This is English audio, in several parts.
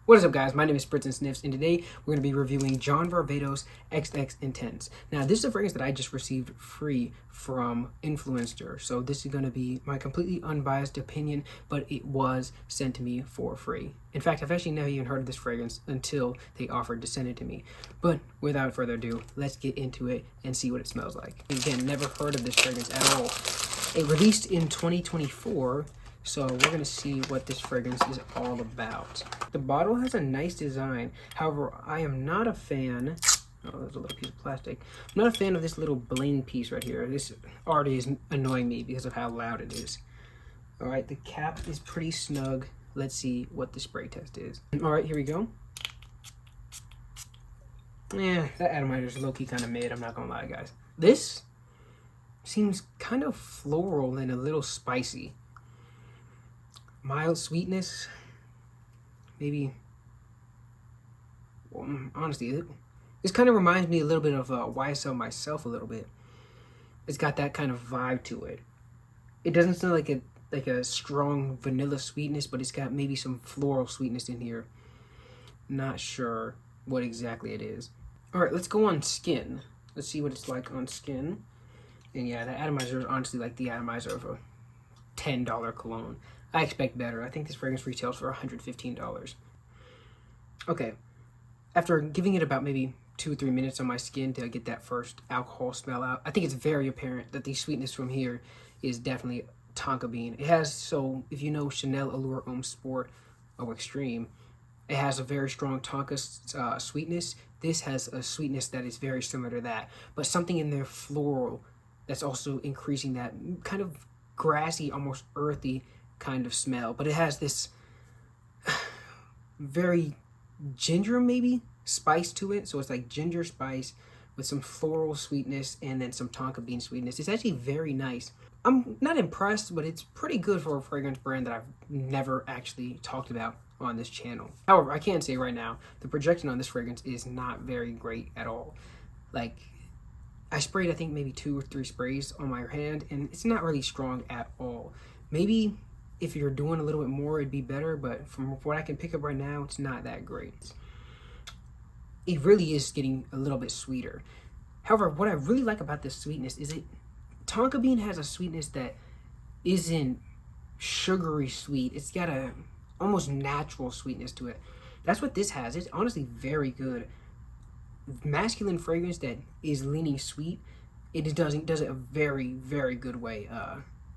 What is up, guys? My name is Sprits'N, and today we're going to be reviewing Varvatos XX Intense. Now, this is a fragrance that I just received free from Influenster, so this is going to be my completely unbiased opinion, but it was sent to me for free. In fact, I've actually never even heard of this fragrance until they offered to send it to me. But without further ado, let's get into it and see what it smells like. Again, never heard of this fragrance at all. It released in 2024. So we're going to see what this fragrance is all about. The bottle has a nice design. However, I am not a fan. Oh, there's a little piece of plastic. I'm not a fan of this little bling piece right here. This already is annoying me because of how loud it is. All right, the cap is pretty snug. Let's see what the spray test is. All right, here we go. Yeah, that atomizer is low-key kind of mid. I'm not going to lie, guys. This seems kind of floral and a little spicy. Mild sweetness, maybe. Well, honestly, this kind of reminds me a little bit of YSL Myself a little bit. It's got that kind of vibe to it. It doesn't smell like a strong vanilla sweetness, but it's got maybe some floral sweetness in here. Not sure what exactly it is. All right, let's go on skin. Let's see what it's like on skin. And yeah, the atomizer is honestly like the atomizer of a $10 cologne. I expect better. I think this fragrance retails for $115. Okay. After giving it about maybe 2 or 3 minutes on my skin to get that first alcohol smell out, I think it's very apparent that the sweetness from here is definitely tonka bean. It has, so if you know Chanel Allure Homme Sport or Extreme, it has a very strong tonka sweetness. This has a sweetness that is very similar to that, but something in there floral that's also increasing that kind of grassy, almost earthy kind of smell, but it has this very ginger maybe spice to it. So it's like ginger spice with some floral sweetness and then some tonka bean sweetness. It's actually very nice. I'm not impressed, but it's pretty good for a fragrance brand that I've never actually talked about on this channel. However, I can say right now the projection on this fragrance is not very great at all. Like, I sprayed I think maybe 2 or 3 sprays on my hand and it's not really strong at all. Maybe if you're doing a little bit more, it'd be better, but from what I can pick up right now, it's not that great. It really is getting a little bit sweeter. However, what I really like about this sweetness is tonka bean has a sweetness that isn't sugary sweet. It's got a almost natural sweetness to it. That's what this has. It's honestly very good. Masculine fragrance that is leaning sweet, it does it a very, very good way.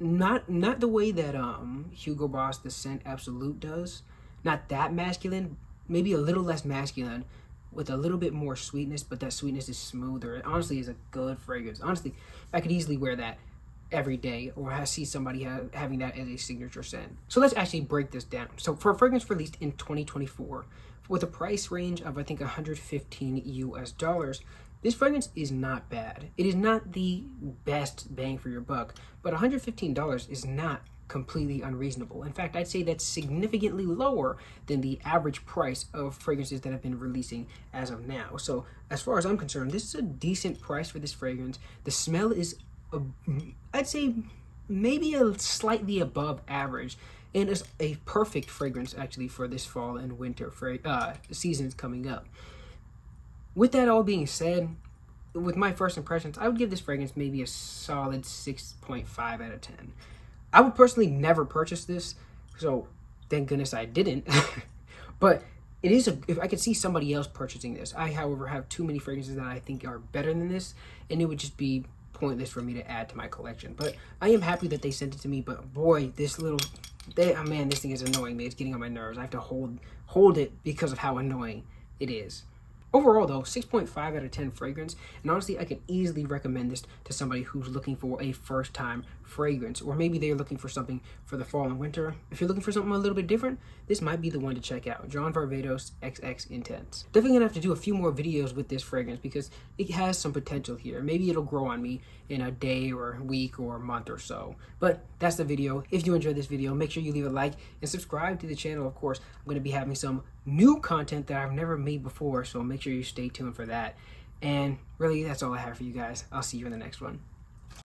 Not the way that Hugo Boss The Scent Absolute does. Not that masculine, maybe a little less masculine with a little bit more sweetness, but that sweetness is smoother. It honestly is a good fragrance. Honestly, I could easily wear that every day, or I see somebody having that as a signature scent. So let's actually break this down. So for a fragrance released in 2024 with a price range of I think $115 US, this fragrance is not bad. It is not the best bang for your buck, but $115 is not completely unreasonable. In fact, I'd say that's significantly lower than the average price of fragrances that have been releasing as of now. So as far as I'm concerned, this is a decent price for this fragrance. The smell is, I'd say, maybe a slightly above average. And it's a perfect fragrance actually for this fall and winter seasons coming up. With that all being said, with my first impressions, I would give this fragrance maybe a solid 6.5 out of 10. I would personally never purchase this, so thank goodness I didn't. But it is if I could see somebody else purchasing this. I, however, have too many fragrances that I think are better than this, and it would just be pointless for me to add to my collection. But I am happy that they sent it to me. But boy, this man, this thing is annoying me. It's getting on my nerves. I have to hold it because of how annoying it is. Overall, though, 6.5 out of 10 fragrance, and honestly, I could easily recommend this to somebody who's looking for a first-time fragrance, or maybe they're looking for something for the fall and winter. If you're looking for something a little bit different, this might be the one to check out, Varvatos XX Intense. Definitely gonna have to do a few more videos with this fragrance because it has some potential here. Maybe it'll grow on me in a day or a week or a month or so. But that's the video. If you enjoyed this video, make sure you leave a like and subscribe to the channel. Of course, I'm going to be having some new content that I've never made before, so make sure you stay tuned for that. And really, that's all I have for you guys. I'll see you in the next one.